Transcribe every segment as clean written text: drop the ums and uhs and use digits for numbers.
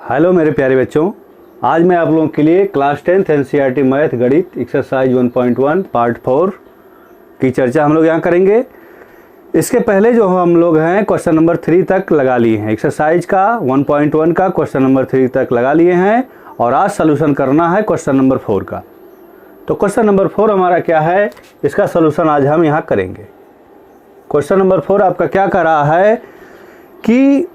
Hello मेरे प्यारे बच्चों, आज मैं आप लोगों के लिए क्लास 10th एनसीईआरटी मैथ गणित एक्सरसाइज 1.1 पार्ट 4 की चर्चा हम लोग यहाँ करेंगे। इसके पहले जो हम लोग हैं क्वेश्चन नंबर 3 तक लगा लिए हैं। एक्सरसाइज का 1.1 का क्वेश्चन नंबर 3 तक लगा लिए हैं और आज सॉल्यूशन करना है क्वेश्चन नंबर 4 का। तो क्वेश्चन नंबर 4 हमारा क्या है, इसका सॉल्यूशन आज हम यहाँ करेंगे। क्वेश्चन नंबर 4 आपका क्या कर रहा है कि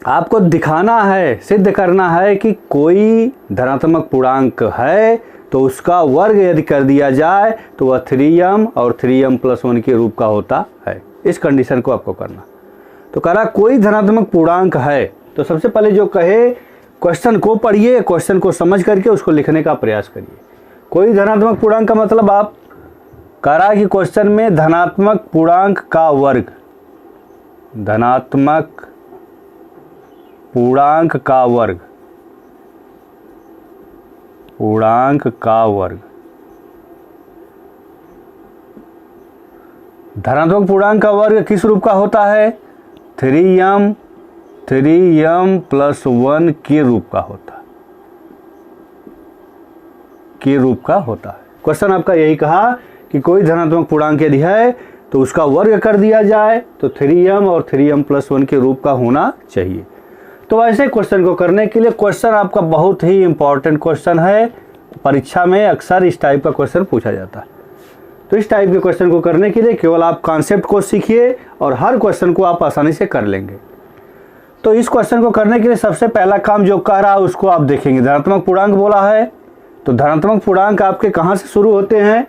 आपको दिखाना है, सिद्ध करना है कि कोई धनात्मक पूर्णांक है तो उसका वर्ग यदि कर दिया जाए तो वह 3m और 3m+1 के रूप का होता है। इस कंडीशन को आपको करना। तो कह रहा कोई धनात्मक पूर्णांक है, तो सबसे पहले जो कहे क्वेश्चन को पढ़िए, क्वेश्चन को समझ करके उसको लिखने का प्रयास करिए। कोई धनात्मक पूर्णांक का मतलब आप कह रहा कि क्वेश्चन में धनात्मक पूर्णांक का वर्ग, धनात्मक पूर्णांक का वर्ग, पूर्णांक का वर्ग, धनात्मक पूर्णांक का वर्ग किस रूप का होता है? 3m +1 के रूप का होता है, के रूप का होता है। क्वेश्चन आपका यही कहा कि कोई धनात्मक पूर्णांक यदि है तो उसका वर्ग कर दिया जाए तो 3m और 3m+1 के रूप का होना चाहिए। तो ऐसे क्वेश्चन को करने के लिए क्वेश्चन आपका बहुत ही इंपॉर्टेंट क्वेश्चन है। परीक्षा में अक्सर इस टाइप का क्वेश्चन पूछा जाता है। तो इस टाइप के क्वेश्चन को करने के लिए केवल आप कॉन्सेप्ट को सीखिए और हर क्वेश्चन को आप आसानी से कर लेंगे। तो इस क्वेश्चन को करने के लिए सबसे पहला काम जो कह रहा है उसको आप देखेंगे। धनात्मक पूर्णांक बोला है तो धनात्मक पूर्णांक आपके कहाँ से शुरू होते हैं?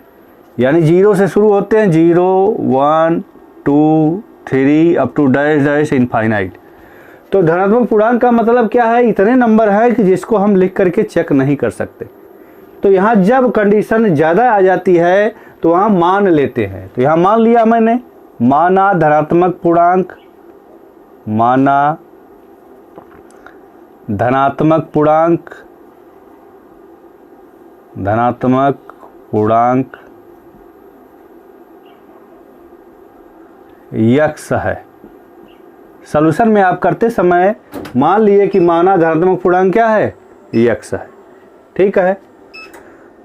यानी 0 से शुरू होते हैं। 0 1 2 3 up to dash dash infinite. तो धनात्मक पूर्णांक का मतलब क्या है? इतने नंबर है कि जिसको हम लिख करके चेक नहीं कर सकते। तो यहाँ जब कंडीशन ज़्यादा आ जाती है तो वहाँ मान लेते हैं। तो यहाँ मान लिया मैंने, माना धनात्मक पूर्णांक, माना धनात्मक पूर्णांक, धनात्मक पूर्णांक x है। सॉल्यूशन में आप करते समय मान लिए कि माना धनात्मक पूर्णांक क्या है? x है। ठीक है,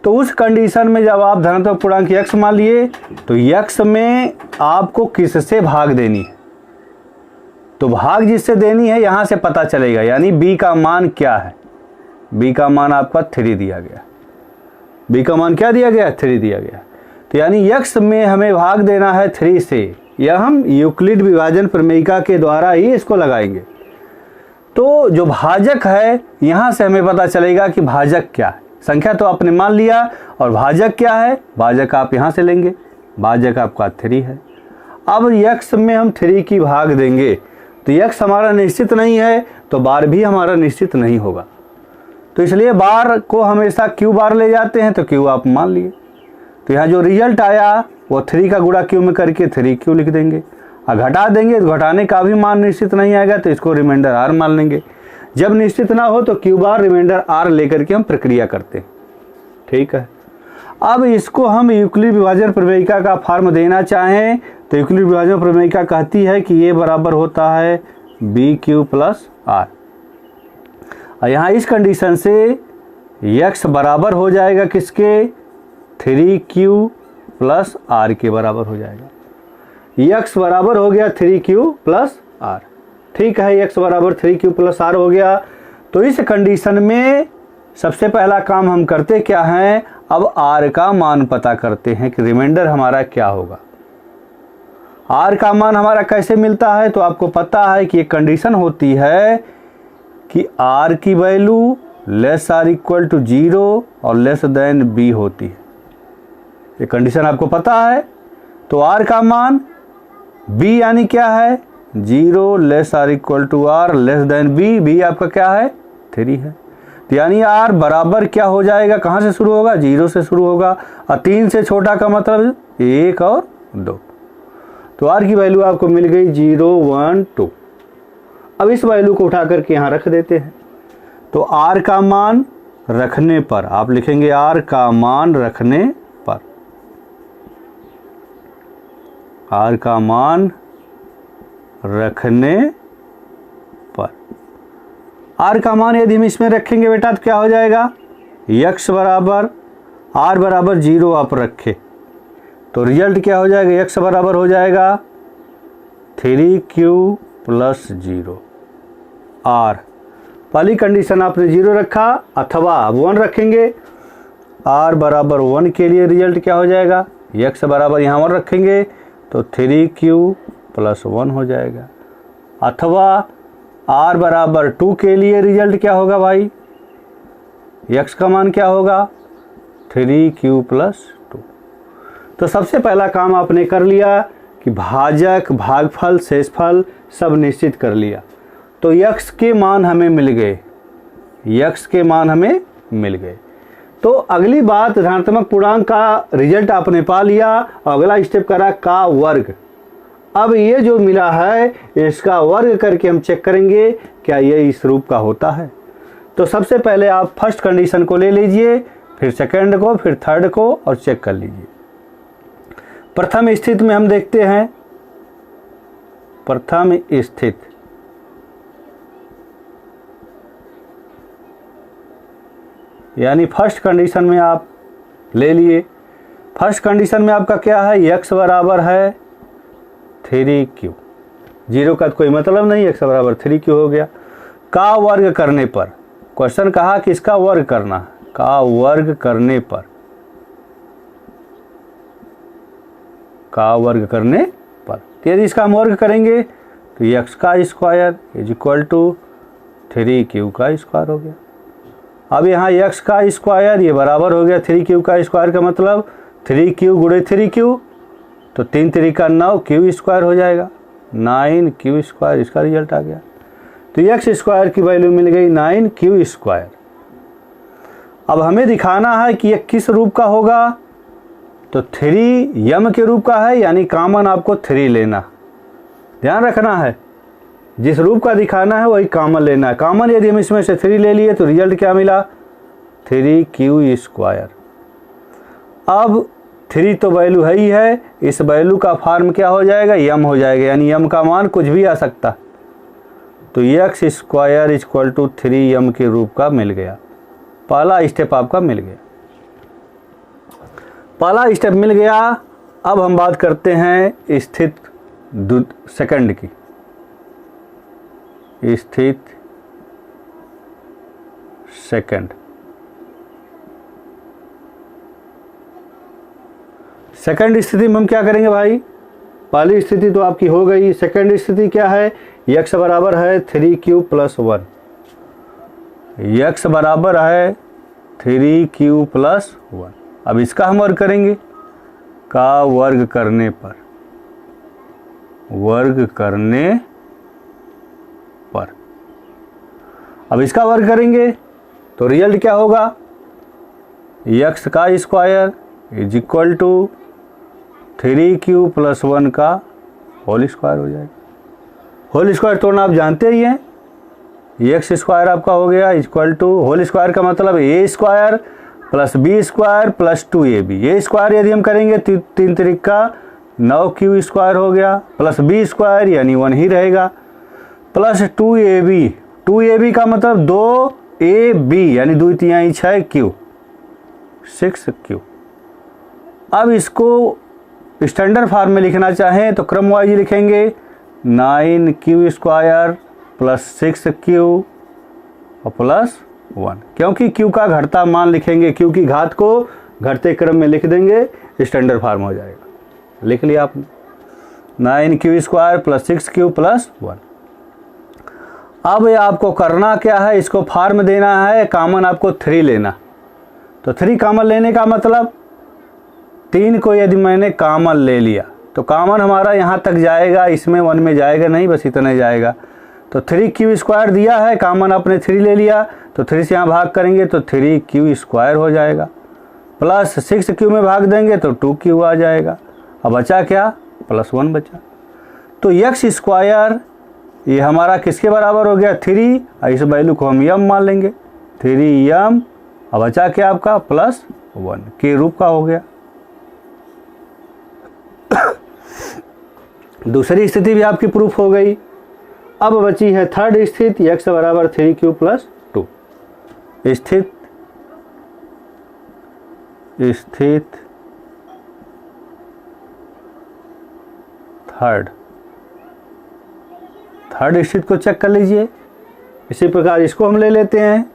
तो उस कंडीशन में जब आप धनात्मक पूर्णांक x मान लिए तो x में आपको किससे भाग देनी है? तो भाग जिससे देनी है यहां से पता चलेगा। यानी b का मान क्या है? b का मान आपका 3 दिया गया। b का मान क्या दिया गया? 3 दिया गया। तो यानी x में हमें भाग देना है 3 से। यह हम यूक्लिड विभाजन प्रमेयिका के द्वारा ही इसको लगाएंगे। तो जो भाजक है यहाँ से हमें पता चलेगा कि भाजक क्या है। संख्या तो आपने मान लिया और भाजक क्या है? भाजक आप यहाँ से लेंगे। भाजक आपका 3 है। अब x में हम 3 की भाग देंगे तो x हमारा निश्चित नहीं है तो बार भी हमारा निश्चित नहीं होगा। तो इसलिए बार को हमेशा q बार ले जाते हैं, तो q आप मान लिए। तो यहाँ जो रिजल्ट आया वो 3 का गुणा q में करके 3q लिख देंगे। और घटा देंगे तो घटाने का भी मान निश्चित नहीं आएगा तो इसको रिमाइंडर r मान लेंगे। जब निश्चित ना हो तो q बार रिमाइंडर r लेकर के हम प्रक्रिया करते हैं। ठीक है, अब इसको हम यूक्लिड विभाजन प्रमेयिका का फॉर्म देना चाहें तो यूक्लिड विभाजन प्रमेयिका कहती है कि ये बराबर होता है bq + r। और यहाँ इस कंडीशन से x बराबर हो जाएगा किसके? 3q + r के बराबर हो जाएगा। x बराबर हो गया 3q + r। ठीक है, x बराबर 3q + r हो गया। तो इस कंडीशन में सबसे पहला काम हम करते क्या हैं? अब r का मान पता करते हैं कि रिमाइंडर हमारा क्या होगा। r का मान हमारा कैसे मिलता है? तो आपको पता है कि एक कंडीशन होती है कि r की वैल्यू < 0 और b होती है। ये कंडीशन आपको पता है। तो r का मान b यानी क्या है? 0 < r b। b आपका क्या है? 3 है। तो यानी r बराबर क्या हो जाएगा? कहाँ से शुरू होगा? 0 से शुरू होगा। और 3 से छोटा का मतलब 1 और 2। तो r की वैल्यू आपको मिल गई 0 1 2। अब इस वैल्यू को उठा करके यहाँ रख देते हैं। तो r का मान रखने पर आप लिखेंगे r का मान रखने पर, r का मान रखने पर आर का मान यदि हम इसमें रखेंगे बेटा तो क्या हो जाएगा, x बराबर r बराबर 0 आप रखे तो रिजल्ट क्या हो जाएगा, x बराबर हो जाएगा 3q प्लस 0 r। पहली कंडीशन आपने 0 रखा अथवा 1 रखेंगे, r बराबर 1 के लिए रिजल्ट क्या हो जाएगा, x बराबर यहाँ 1 रखेंगे तो 3q प्लस 1 हो जाएगा, अथवा r बराबर 2 के लिए रिजल्ट क्या होगा भाई, x का मान क्या होगा 3q प्लस 2। तो सबसे पहला काम आपने कर लिया कि भाजक, भागफल, शेषफल सब निश्चित कर लिया। तो x के मान हमें मिल गए, x के मान हमें मिल गए। तो अगली बात धनात्मक पूर्णांक का रिजल्ट आपने पा लिया और अगला स्टेप करा का वर्ग। अब ये जो मिला है इसका वर्ग करके हम चेक करेंगे क्या ये इस रूप का होता है। तो सबसे पहले आप फर्स्ट कंडीशन को ले लीजिए, फिर सेकंड को, फिर थर्ड को और चेक कर लीजिए। प्रथम स्थिति में हम देखते हैं, प्रथम स्थिति यानी फर्स्ट कंडीशन में आप ले लिए। फर्स्ट कंडीशन में आपका क्या है, x बराबर है 3q, 0 का कोई मतलब नहीं, x बराबर 3q हो गया। का वर्ग करने पर, क्वेश्चन कहा कि इसका वर्ग करना, का वर्ग करने पर, का वर्ग करने पर यदि इसका हम वर्ग करेंगे तो x का square is equal to 3q का स्क्वायर हो गया। अब यहाँ x का स्क्वायर ये बराबर हो गया 3q का स्क्वायर का मतलब 3q गुणे 3q, तो 3 3 का 9 q स्क्वायर हो जाएगा, 9q स्क्वायर, इसका रिजल्ट आ गया। तो x स्क्वायर की वैल्यू मिल गई 9q स्क्वायर। अब हमें दिखाना है कि ये किस रूप का होगा, तो 3m के रूप का है, यानी कॉमन आपको 3 लेना, ध्यान रखना है, जिस रूप का दिखाना है वही कॉमन लेना है। कॉमन यदि हम इसमें से 3 ले लिए तो रिजल्ट क्या मिला, 3q स्क्वायर। अब 3 तो वैल्यू है ही है, इस वैल्यू का फॉर्म क्या हो जाएगा, m हो जाएगा, यानी m का मान कुछ भी आ सकता। तो x square equal to 3m के रूप का मिल गया। पहला स्टेप आपका मिल गया, पहला स्टेप मिल गया। अब हम बात करते हैं स्थिति सेकंड की, स्थिति सेकंड। सेकंड स्थिति में हम क्या करेंगे भाई, पहली स्थिति तो आपकी हो गई, सेकंड स्थिति क्या है, x बराबर है 3q प्लस 1, x बराबर है 3q प्लस 1। अब इसका हम वर्ग करेंगे, का वर्ग करने पर, वर्ग करने पर। अब इसका वर्ग करेंगे तो रिजल्ट क्या होगा, x का square is equal to 3q plus 1 का होल स्क्वायर हो जाएगा। होल स्क्वायर तोड़ना आप जानते ही हैं, एक्स स्क्वायर आपका हो गया इक्वल टू, होल स्क्वायर का मतलब a square plus b square plus 2ab। A square यदि हम करेंगे 3 3 का 9q स्क्वायर हो गया, प्लस बी स्क्वायर यानी 1 ही रहेगा, प्लस 2ab। 2ab का मतलब 2ab यानी 2 3 6q, 6q। अब इसको स्टैंडर्ड फॉर्म में लिखना चाहें तो क्रम वाइज लिखेंगे, 9q स्क्वायर प्लस 6q और प्लस 1, क्योंकि q का घटता मान लिखेंगे, q की घात को घटते क्रम में लिख देंगे, स्टैंडर्ड फॉर्म हो जाएगा। लिख लिया आपने, 9q square plus 6q plus 1। अब ये आपको करना क्या है, इसको फॉर्म देना है, कॉमन आपको 3 लेना। तो 3 कॉमन लेने का मतलब 3 को यदि मैंने कॉमन ले लिया तो कॉमन हमारा यहाँ तक जाएगा, इसमें 1 में जाएगा नहीं, बस इतना जाएगा। तो 3q स्क्वायर दिया है, कॉमन आपने 3 ले लिया, तो 3 से यहाँ भाग करेंगे तो 3q स्क्वायर हो जाएगा, प्लस 6q में भाग देंगे तो 2q आ जाएगा। अब बचा क्या, प्लस 1 बचा। तो x स्क्वायर ये हमारा किसके बराबर हो गया, 3, और इस वैल्यू को हम m मान लेंगे, 3m। अब बचा क्या आपका, प्लस 1 के रूप का हो गया। दूसरी स्थिति भी आपकी प्रूफ हो गई। अब बची है थर्ड स्थिति x बराबर 3q प्लस 2। स्थित थर्ड स्थिति को चेक कर लीजिए। इसी प्रकार इसको हम ले लेते हैं।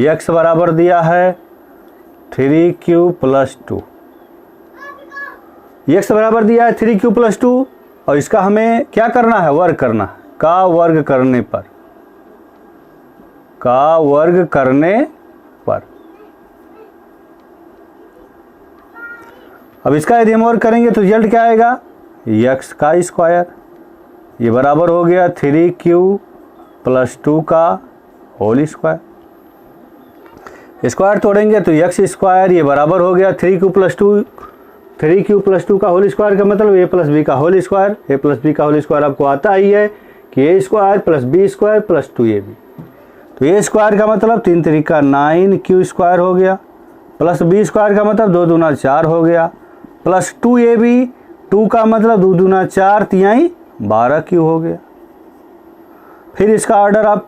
x बराबर दिया है 3q प्लस 2। x बराबर दिया है 3q प्लस 2 और इसका हमें क्या करना है, वर्ग करना है। का वर्ग करने पर अब इसका यदि हम वर्ग करेंगे तो रिजल्ट क्या आएगा, x का स्क्वायर, ये बराबर हो गया 3q प्लस 2 का होल स्क्वायर। स्क्वायर तोड़ेंगे तो x स्क्वायर, ये बराबर हो गया 3q प्लस 2 का होल स्क्वायर का मतलब a प्लस बी का whole square. a plus b का होल स्क्वायर आपको आता ही है कि a square plus b square plus 2ab। तो a स्क्वायर का मतलब 3 तरीका 9q स्क्वायर हो गया, प्लस बी स्क्वायर का मतलब 2 दूना 4 हो गया, प्लस 2ab 2 का मतलब 2 दूना 4 तिहाई 12q हो गया। फिर इसका ऑर्डर आप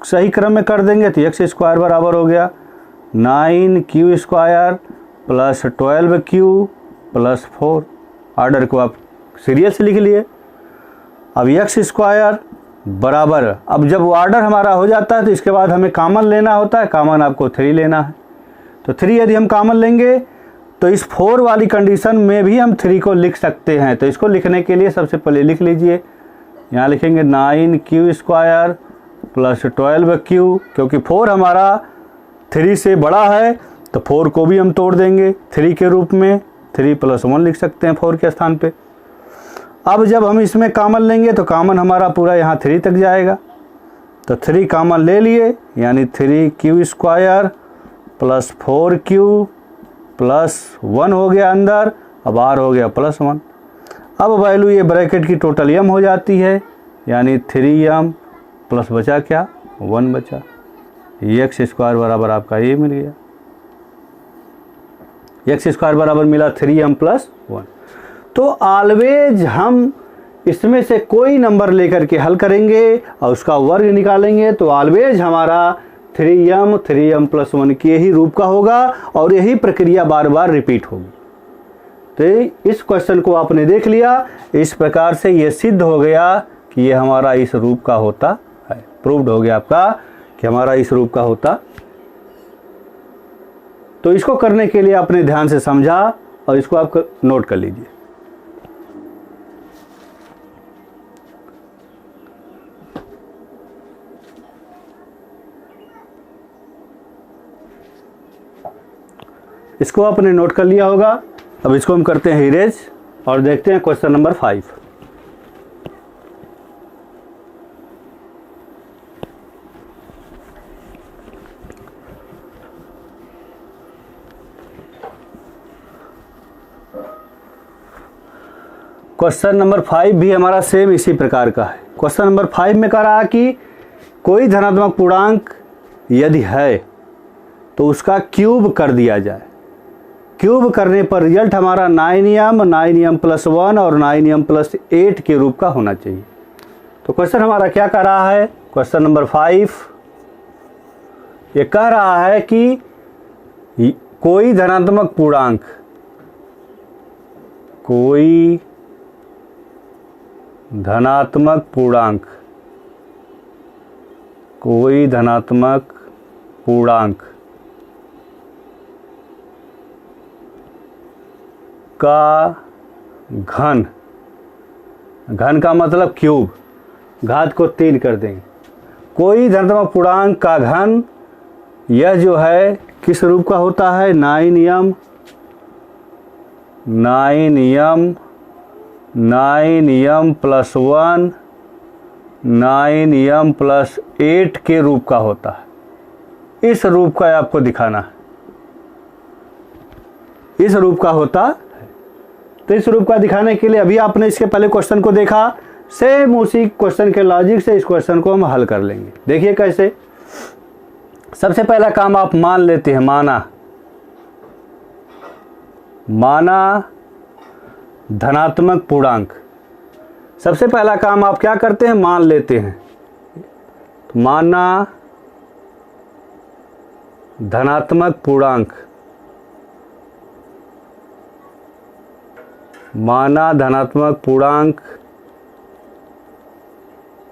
सही क्रम में कर देंगे तो x स्क्वायर बराबर हो गया 9q square plus 12q plus 4। Order को आप सीरियल से लिख लिए। अब x स्क्वायर बराबर, अब जब ऑर्डर हमारा हो जाता है तो इसके बाद हमें कॉमन लेना होता है। कॉमन आपको 3 लेना है, तो 3 यदि हम कॉमन लेंगे तो इस 4 वाली कंडीशन में भी हम 3 को लिख सकते हैं। तो इसको लिखने के लिए सबसे पहले लिख लीजिए, यहाँ लिखेंगे 9q स्क्वायर प्लस 12q, क्योंकि 4 हमारा 3 से बड़ा है तो 4 को भी हम तोड़ देंगे 3 के रूप में, 3 प्लस 1 लिख सकते हैं 4 के स्थान पे। अब जब हम इसमें कॉमन लेंगे तो कॉमन हमारा पूरा यहाँ 3 तक जाएगा, तो 3 कॉमन ले लिए, यानी 3q square plus 4q plus 1 हो गया अंदर, अब r हो गया प्लस 1। अब वैल्यू ये ब्रैकेट की टोटल m हो जाती है, यानी 3m प्लस बचा क्या 1 बचा। x स्क्वायर बराबर आपका ये मिल गया, x स्क्वायर बराबर मिला 3m प्लस 1। तो ऑलवेज हम इसमें से कोई नंबर लेकर के हल करेंगे और उसका वर्ग निकालेंगे तो ऑलवेज हमारा 3m प्लस 1 के ही रूप का होगा और यही प्रक्रिया बार बार रिपीट होगी। तो इस क्वेश्चन को आपने देख लिया, इस प्रकार से ये सिद्ध हो गया कि ये हमारा इस रूप का होता है। प्रूव्ड हो गया आपका कि हमारा इस रूप का होता। तो इसको करने के लिए आपने ध्यान से समझा और इसको आप नोट कर लीजिए। इसको आपने नोट कर लिया होगा। अब इसको हम करते हैं इरेज और देखते हैं क्वेश्चन नंबर 5। क्वेश्चन नंबर 5 भी हमारा सेम इसी प्रकार का है। क्वेश्चन नंबर 5 में कह रहा कि कोई धनात्मक पूर्णांक यदि है तो उसका क्यूब कर दिया जाए। क्यूब करने पर रिजल्ट हमारा 9m प्लस 1 और 9m प्लस 8 के रूप का होना चाहिए। तो क्वेश्चन हमारा क्या कह रहा है, क्वेश्चन नंबर 5 ये कह रहा है कि कोई धनात्मक पूर्णांक, कोई धनात्मक पूर्णांक का घन, घन का मतलब क्यूब, घात को 3 कर देंगे। कोई धनात्मक पूर्णांक का घन यह जो है किस रूप का होता है, 9m प्लस 1 9m प्लस 8 के रूप का होता है। इस रूप का आपको दिखाना है, इस रूप का होता है। तो इस रूप का दिखाने के लिए अभी आपने इसके पहले क्वेश्चन को देखा, सेम उसी क्वेश्चन के लॉजिक से इस क्वेश्चन को हम हल कर लेंगे। देखिए कैसे। सबसे पहला काम आप मान लेते हैं, माना धनात्मक पूर्णांक। सबसे पहला काम आप क्या करते हैं, मान लेते हैं। तो माना धनात्मक पूर्णांक, माना धनात्मक पूर्णांक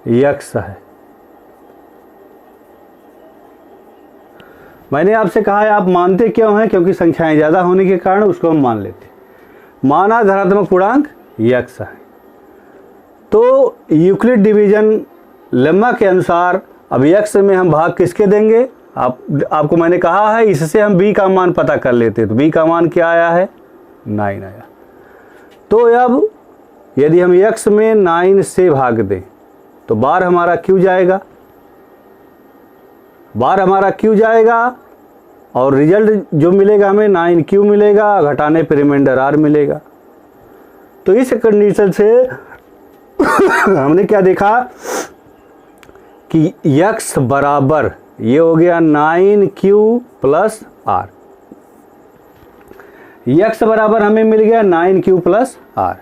x है। मैंने आपसे कहा है आप मानते क्यों हैं, क्योंकि संख्याएं ज़्यादा होने के कारण उसको हम मान लेते हैं। माना धनात्मक पूर्णांक x है, तो यूक्लिड डिवीजन लेम्मा के अनुसार अब x में हम भाग किसके देंगे, आपको मैंने कहा है इससे हम b का मान पता कर लेते हैं। तो b का मान क्या आया है, 9 आया। तो अब यदि हम x में 9 से भाग दें तो बार हमारा क्यों जाएगा, बार हमारा क्यों जाएगा, और रिजल्ट जो मिलेगा हमें 9 क्यों मिलेगा, घटाने पर रिमाइंडर r मिलेगा। तो इस कंडीशन से हमने क्या देखा कि x बराबर ये हो गया 9q प्लस r, x बराबर हमें मिल गया 9q प्लस r।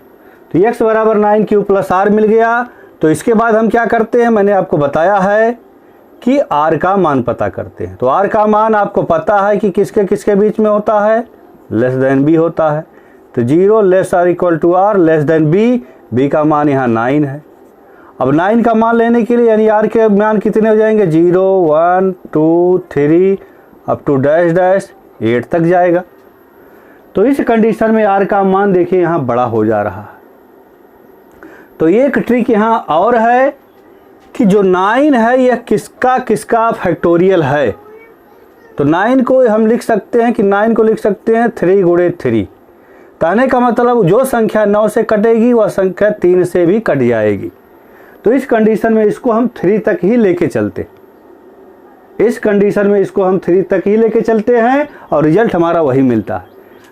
तो x बराबर 9q प्लस r मिल गया। तो इसके बाद हम क्या करते हैं, मैंने आपको बताया है कि r का मान पता करते हैं। तो r का मान आपको पता है कि किसके किसके बीच में होता है, लेस देन b होता है। तो 0 less or equal to r less than b, b का मान यहाँ 9 है। अब 9 का मान लेने के लिए यानी r के मान कितने हो जाएंगे, 0 1 2 3 अप टू डैश डैश 8 तक जाएगा। तो इस कंडीशन में r का मान देखिए यहाँ बड़ा हो जा रहा है। तो एक ट्रिक यहाँ और है कि जो 9 है यह किसका किसका फैक्टोरियल है। तो 9 को हम लिख सकते हैं कि 9 को लिख सकते हैं 3 गुणे 3। कहने का मतलब जो संख्या 9 से कटेगी वह संख्या 3 से भी कट जाएगी। तो इस कंडीशन में इसको हम 3 तक ही लेके चलते, इस कंडीशन में इसको हम 3 तक ही लेके चलते हैं और रिजल्ट हमारा वही मिलता है।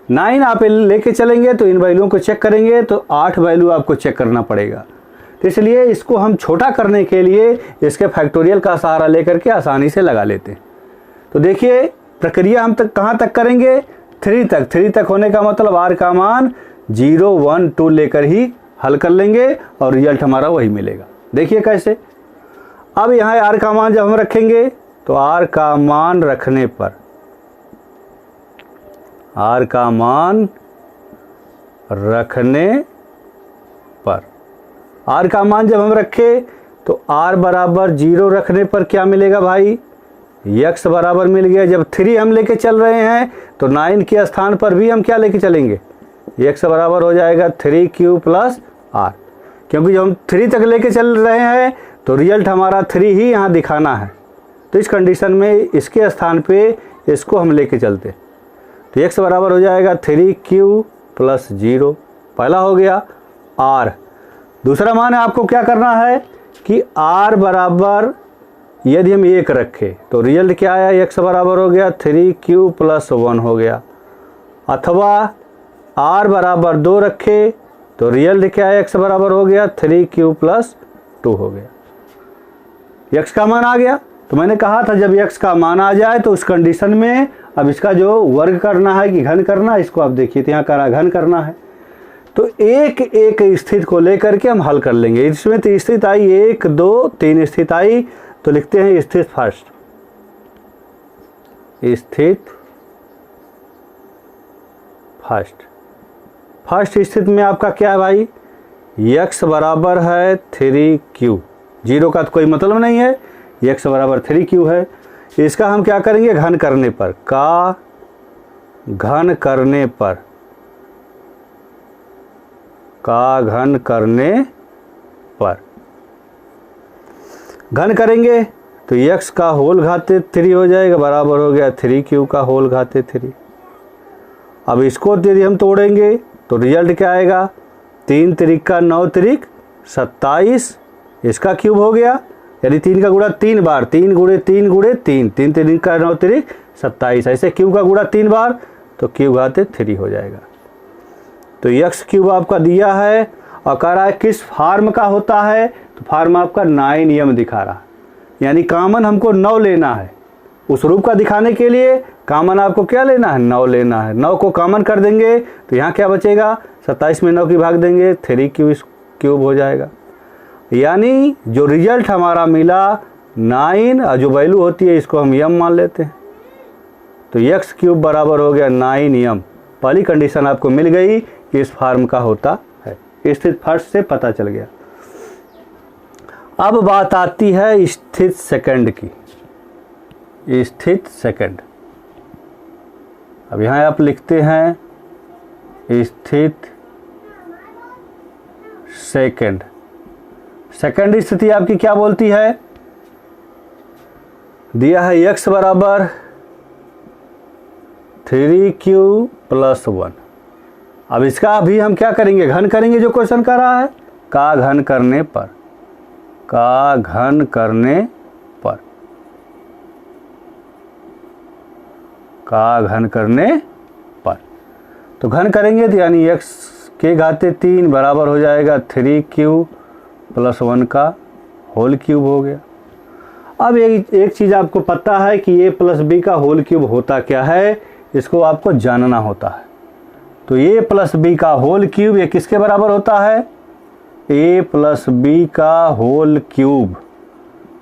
9 आप लेके चलेंगे तो इन वैल्यूओं को चेक करेंगे तो 8 वैल्यू आपको चेक करना पड़ेगा। तो इसलिए इसको हम छोटा करने के लिए इसके फैक्टोरियल का सहारा लेकर के आसानी से लगा लेते हैं। तो देखिए प्रक्रिया हम तक कहाँ तक करेंगे, 3 तक। 3 तक होने का मतलब r का मान 0 1 2 लेकर ही हल कर लेंगे और रिजल्ट हमारा वही मिलेगा। देखिए कैसे, अब यहाँ r का मान जब हम रखेंगे तो r का मान रखने पर, r का मान रखने पर, r का मान जब हम रखे तो r बराबर 0 रखने पर क्या मिलेगा भाई, x बराबर मिल गया। जब 3 हम लेके चल रहे हैं तो 9 के स्थान पर भी हम क्या लेके चलेंगे, x बराबर हो जाएगा 3q प्लस r, क्योंकि जब हम 3 तक लेके चल रहे हैं तो रिजल्ट हमारा 3 ही यहाँ दिखाना है। तो इस कंडीशन में इसके स्थान पे इसको हम लेके चलते, तो x बराबर हो जाएगा 3q प्लस 0, पहला हो गया। r दूसरा मान है आपको क्या करना है कि r बराबर यदि हम 1 रखें तो रिजल्ट क्या आया, x बराबर हो गया 3q प्लस 1 हो गया। अथवा r बराबर 2 रखे तो रिजल्ट क्या है, x बराबर हो गया 3q प्लस 2 हो गया। x का मान आ गया। तो मैंने कहा था जब x का मान आ जाए तो उस कंडीशन में अब इसका जो वर्ग करना है कि घन करना है, इसको आप देखिए तो यहाँ करा घन करना है। तो एक एक स्थिति को लेकर के हम हल कर लेंगे। इसमें तो स्थिति आई 1 2 3 स्थिति आई, तो लिखते हैं स्थिति फर्स्ट। स्थिति फर्स्ट स्थिति में आपका क्या है भाई, x बराबर है 3q, 0 का तो कोई मतलब नहीं है, x बराबर 3q है। इसका हम क्या करेंगे, घन करने पर, का घन करने पर, का घन करने पर घन करेंगे तो x का होल घाते 3 हो जाएगा, बराबर हो गया 3q का होल घाते 3। अब इसको यदि हम तोड़ेंगे तो रिजल्ट क्या आएगा, 3 त्रिक का 9 त्रिक 27, इसका क्यूब हो गया, यानी 3 का गुणा 3 बार, 3 गुणे 3 गुणे 3, 3 त्रिक का 9 त्रिक 27, ऐसे क्यूब का गुणा 3 बार तो क्यूब घाते 3 हो जाएगा। तो x क्यूब आपका दिया है और कह रहा है किस फार्म का होता है, तो फार्म आपका 9 नियम दिखा रहा है, यानी कॉमन हमको 9 लेना है। उस रूप का दिखाने के लिए कॉमन आपको क्या लेना है, 9 लेना है। 9 को कॉमन कर देंगे तो यहाँ क्या बचेगा, 27 में 9 की भाग देंगे 3q क्यूब हो जाएगा। यानी जो रिजल्ट हमारा मिला 9 और जो वैल्यू होती है इसको हम यम मान लेते हैं। तो एक्स क्यूब बराबर हो गया 9 यम। पहली कंडीशन आपको मिल गई कि इस फॉर्म का होता है, स्थित फर्स्ट से पता चल गया। अब बात आती है स्थित सेकंड की। स्थित सेकंड, अब यहाँ आप लिखते हैं स्थित सेकंड। सेकंड स्थिति आपकी क्या बोलती है, दिया है x बराबर 3q + 1। अब इसका अभी हम क्या करेंगे, घन करेंगे जो क्वेश्चन कर रहा है, का घन करने पर, का घन करने पर, का घन करने पर। तो घन करेंगे तो यानी x के घाते 3 बराबर हो जाएगा 3q + 1 का होल क्यूब हो गया। अब एक चीज़ आपको पता है कि a + b का होल क्यूब होता क्या है, इसको आपको जानना होता है। तो a + b का होल क्यूब ये किसके बराबर होता है, a + b का होल क्यूब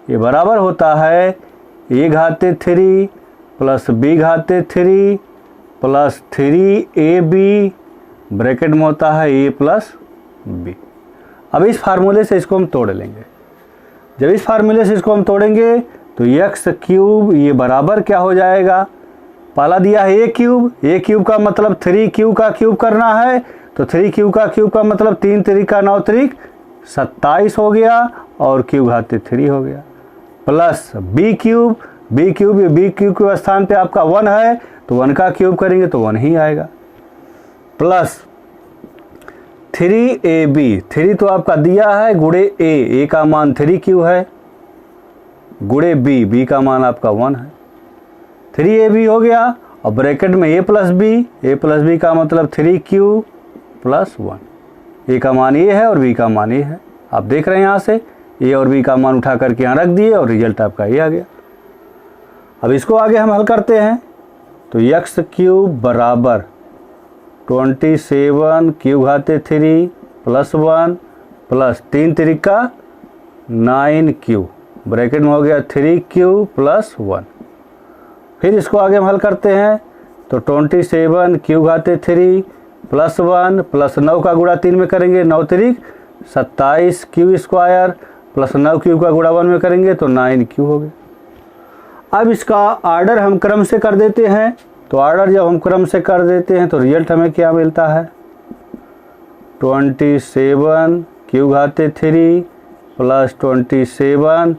ये बराबर होता है a घाते 3 + b घाते 3 + 3ab ब्रैकेट में होता है a + b। अब इस फार्मूले से इसको हम तोड़ लेंगे। जब इस फार्मूले से इसको हम तोड़ेंगे तो x क्यूब ये बराबर क्या हो जाएगा, पहला दिया है a क्यूब का मतलब 3q का क्यूब करना है, तो 3q का क्यूब का मतलब 3 3 का 9 3 27 हो गया और क्यूब घाते 3 हो गया, प्लस b क्यूब के स्थान पे आपका 1 है तो 1 का क्यूब करेंगे तो 1 ही आएगा, प्लस 3ab, 3 तो आपका दिया है गुणे a का मान 3q है, गुणे b का मान आपका 1 है, 3ab हो गया और ब्रैकेट में a + b का मतलब 3q + 1। a का मान ये है और b का मान ये है। आप देख रहे हैं यहाँ से a और b का मान उठा करके यहाँ रख दिए और रिजल्ट आपका ये आ गया। अब इसको आगे हम हल करते हैं तो x क्यूब बराबर 27 क्यूब घाते 3 + 1 प्लस 3 3 का 9q ब्रैकेट में हो गया 3q + 1। फिर इसको आगे हम हल करते हैं तो 27 क्यूब घाते 3 + 1 प्लस 9 का गुणा 3 में करेंगे 9 3 27 q² प्लस 9 q का गुणा 1 में करेंगे तो 9q हो गया। अब इसका ऑर्डर हम क्रम से कर देते हैं, तो ऑर्डर जब हम क्रम से कर देते हैं तो रिजल्ट हमें क्या मिलता है, 27 क्यूब घाते 3 plus 27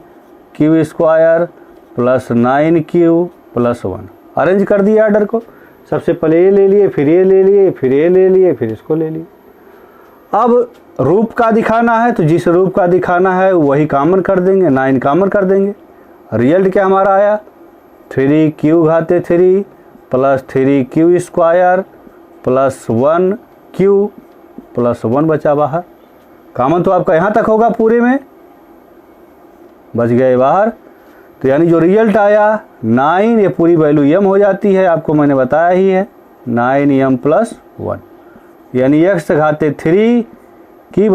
q² plus 9q + 1। Arrange कर दिया ऑर्डर को, सबसे पहले ये ले लिए, फिर ये ले लिए, फिर ये ले लिए, फिर इसको ले लिए। अब रूप का दिखाना है तो जिस रूप का दिखाना है वही कॉमन कर देंगे, 9 कॉमन कर देंगे। रिजल्ट क्या हमारा आया, 3 क्यूब घाते 3 प्लस 3q² प्लस 1q + 1 बचा बाहर। कॉमन तो आपका यहाँ तक होगा, पूरे में बच गए बाहर। तो यानी जो रिजल्ट आया 9, ये पूरी वैल्यू m हो जाती है, आपको मैंने बताया ही है 9m + 1, यानी x घाते 3 की